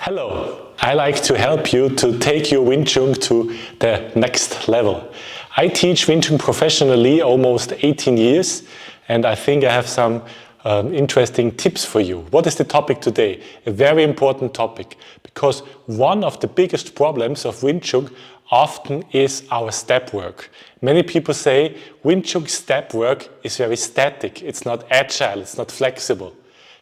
Hello, I like to help you to take your Wing Chun to the next level. I teach Wing Chun professionally almost 18 years, and I think I have some interesting tips for you. What is the topic today? A very important topic, because one of the biggest problems of Wing Chun often is our step work. Many people say Wing Chun step work is very static, it's not agile, it's not flexible.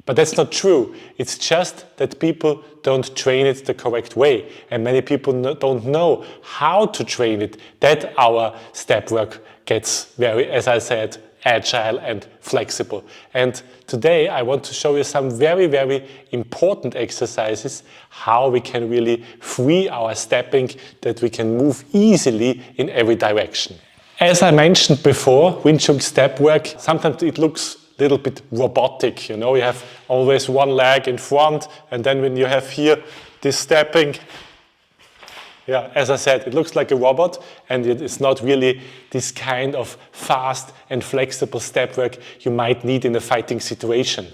But that's not true. It's just that people don't train it the correct way. And many people don't know how to train it, that our step work gets very, as I said, agile and flexible. And today I want to show you some very, very important exercises, how we can really free our stepping, that we can move easily in every direction. As I mentioned before, Wing Chun step work, sometimes it looks little bit robotic, you know, you have always one leg in front, and then when you have here this stepping, yeah, as I said, it looks like a robot, and it is not really this kind of fast and flexible step work you might need in a fighting situation.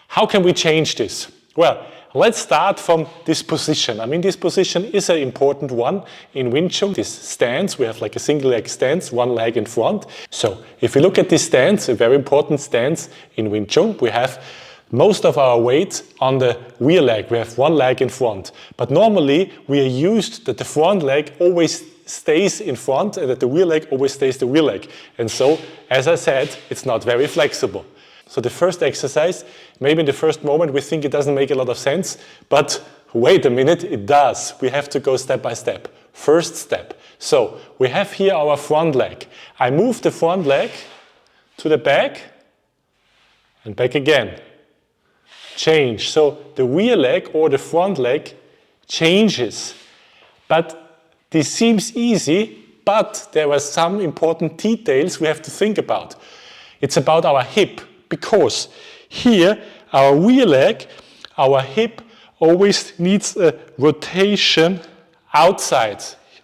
How can we change this? Well, let's start from this position. I mean, this position is an important one in Wing Chun. This stance, we have like a single leg stance, one leg in front. So if we look at this stance, a very important stance in Wing Chun, we have most of our weight on the rear leg. We have one leg in front. But normally we are used that the front leg always stays in front and that the rear leg always stays the rear leg. And so, as I said, it's not very flexible. So the first exercise, maybe in the first moment we think it doesn't make a lot of sense, but wait a minute, it does. We have to go step by step. First step. So we have here our front leg. I move the front leg to the back and back again. Change. So the rear leg or the front leg changes. But this seems easy, but there are some important details we have to think about. It's about our hip. Because here, our rear leg, our hip always needs a rotation outside.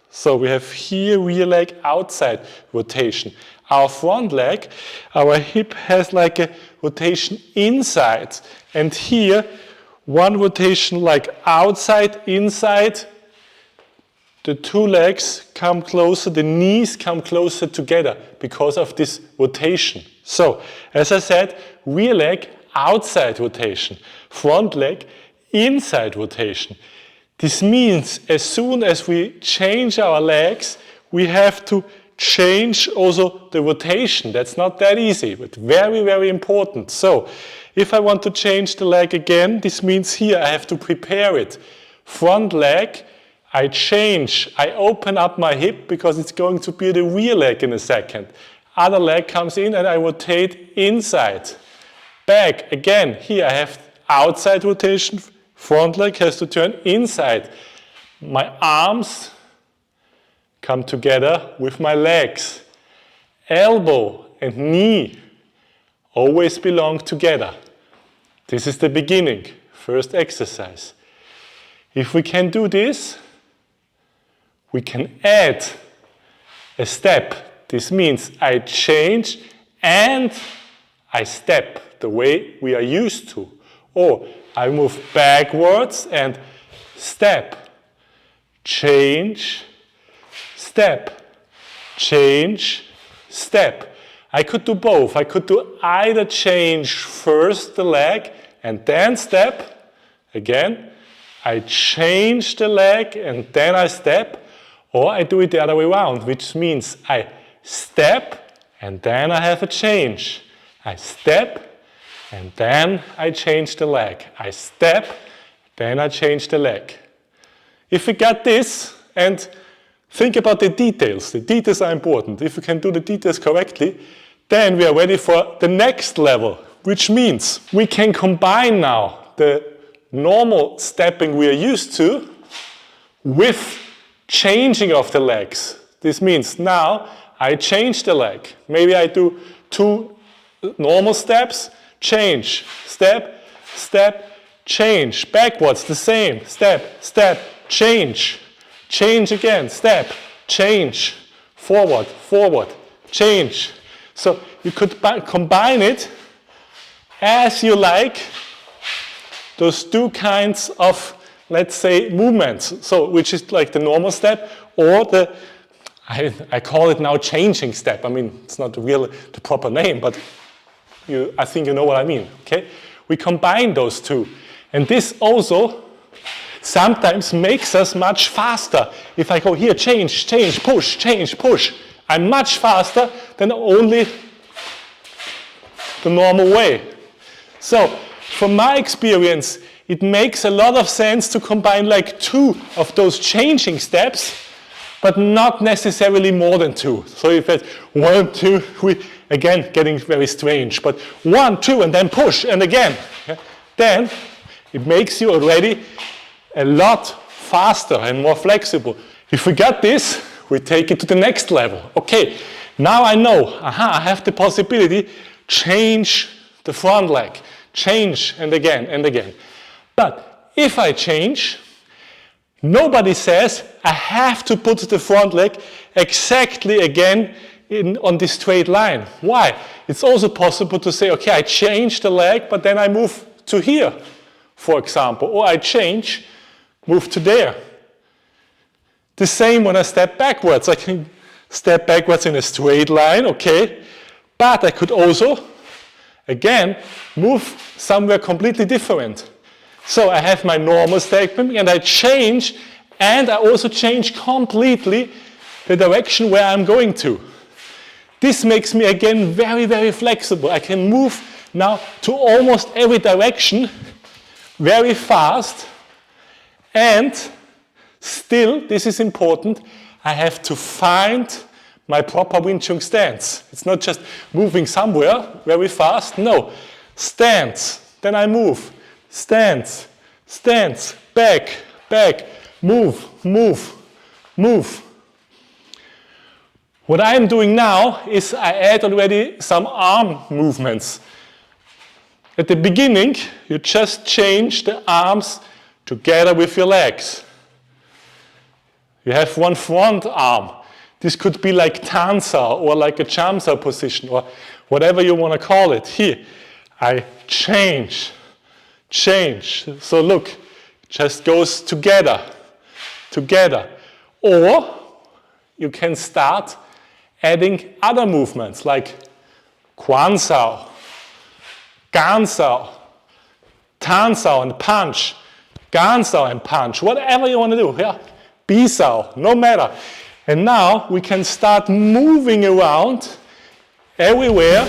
So we have here rear leg outside rotation. Our front leg, our hip has like a rotation inside. And here, one rotation like outside, inside. The two legs come closer, the knees come closer together because of this rotation. So, as I said, rear leg outside rotation, front leg inside rotation. This means as soon as we change our legs, we have to change also the rotation. That's not that easy, but very, very important. So, if I want to change the leg again, this means here I have to prepare it. Front leg, I change, I open up my hip because it's going to be the rear leg in a second. Other leg comes in and I rotate inside. Back, again, here I have outside rotation, front leg has to turn inside. My arms come together with my legs. Elbow and knee always belong together. This is the beginning, first exercise. If we can do this, we can add a step. This means I change and I step the way we are used to. Or I move backwards and step, change, step, change, step. I could do both. I could do either change first the leg and then step. Again, I change the leg and then I step. Or I do it the other way around, which means I step and then I have a change. I step and then I change the leg. I step, then I change the leg. If we got this and think about the details are important. If we can do the details correctly, then we are ready for the next level, which means we can combine now the normal stepping we are used to with changing of the legs. This means now I change the leg. Maybe I do two normal steps, change, step, step, change. Backwards, the same. Step, step, change. Change again, step, change. Forward, forward, change. So you could combine it as you like, those two kinds of let's say, movements. So, which is like the normal step, or the, I call it now changing step. I mean, it's not the proper name, but I think you know what I mean, okay? We combine those two. And this also sometimes makes us much faster. If I go here, change, push, I'm much faster than only the normal way. So, from my experience, it makes a lot of sense to combine like 2 of those changing steps, but not necessarily more than 2. So if it's 1, 2, 3, again, getting very strange, but 1, 2, and then push, and again, then it makes you already a lot faster and more flexible. If we got this, we take it to the next level. Okay, now I know, I have the possibility, change the front leg, change, and again, and again. But if I change, nobody says I have to put the front leg exactly again on this straight line. Why? It's also possible to say, okay, I change the leg, but then I move to here, for example, or I change, move to there. The same when I step backwards. I can step backwards in a straight line, okay, but I could also, again, move somewhere completely different. So I have my normal step and I change, and I also change completely the direction where I'm going to. This makes me again very, very flexible. I can move now to almost every direction very fast, and still, this is important, I have to find my proper Wing Chun stance. It's not just moving somewhere very fast, no. Stance, then I move. Stance, stance, back, back, move, move, move. What I am doing now is I add already some arm movements. At the beginning, you just change the arms together with your legs. You have one front arm. This could be like Tansa or like a Chamsa position or whatever you want to call it. Here, I change, change. So look, it just goes together, together. Or you can start adding other movements like Kwansao, Gansao, Tansao and punch, Gansao and punch, whatever you want to do, yeah? Bisao, no matter. And now we can start moving around everywhere.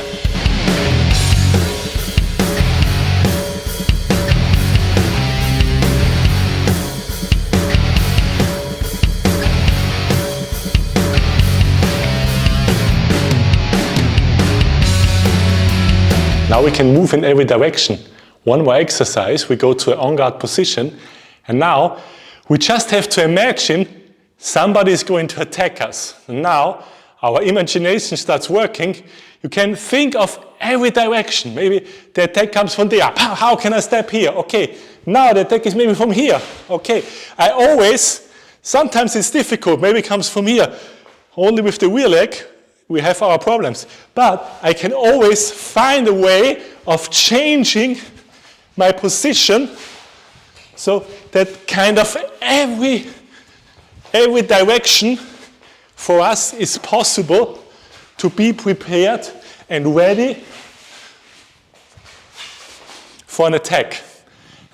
Now we can move in every direction. One more exercise, we go to an on-guard position, and now we just have to imagine somebody is going to attack us. And now our imagination starts working. You can think of every direction. Maybe the attack comes from there. How can I step here? Okay, now the attack is maybe from here. Okay, sometimes it's difficult, maybe it comes from here. Only with the rear leg, we have our problems. But I can always find a way of changing my position so that kind of every direction for us is possible to be prepared and ready for an attack.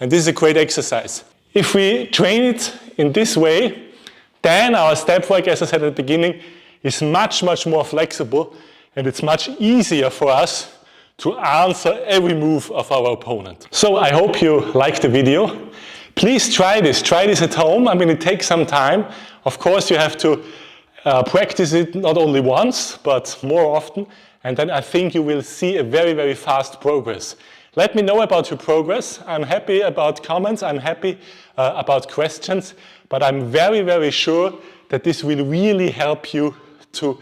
And this is a great exercise. If we train it in this way, then our step work, as I said at the beginning, is much, much more flexible, and it's much easier for us to answer every move of our opponent. So I hope you liked the video. Please try this at home. I mean, it takes some time. Of course, you have to practice it not only once, but more often, and then I think you will see a very, very fast progress. Let me know about your progress. I'm happy about comments, I'm happy about questions, but I'm very, very sure that this will really help you to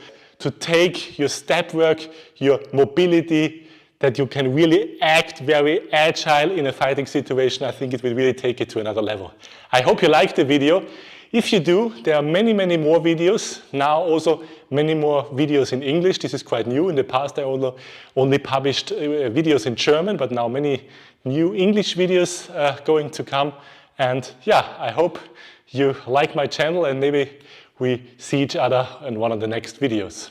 take your step work, your mobility, that you can really act very agile in a fighting situation. I think it will really take it to another level. I hope you liked the video. If you do, there are many, many more videos. Now also many more videos in English. This is quite new. In the past I only published videos in German, but now many new English videos are going to come. And yeah, I hope you like my channel and maybe we see each other in one of the next videos.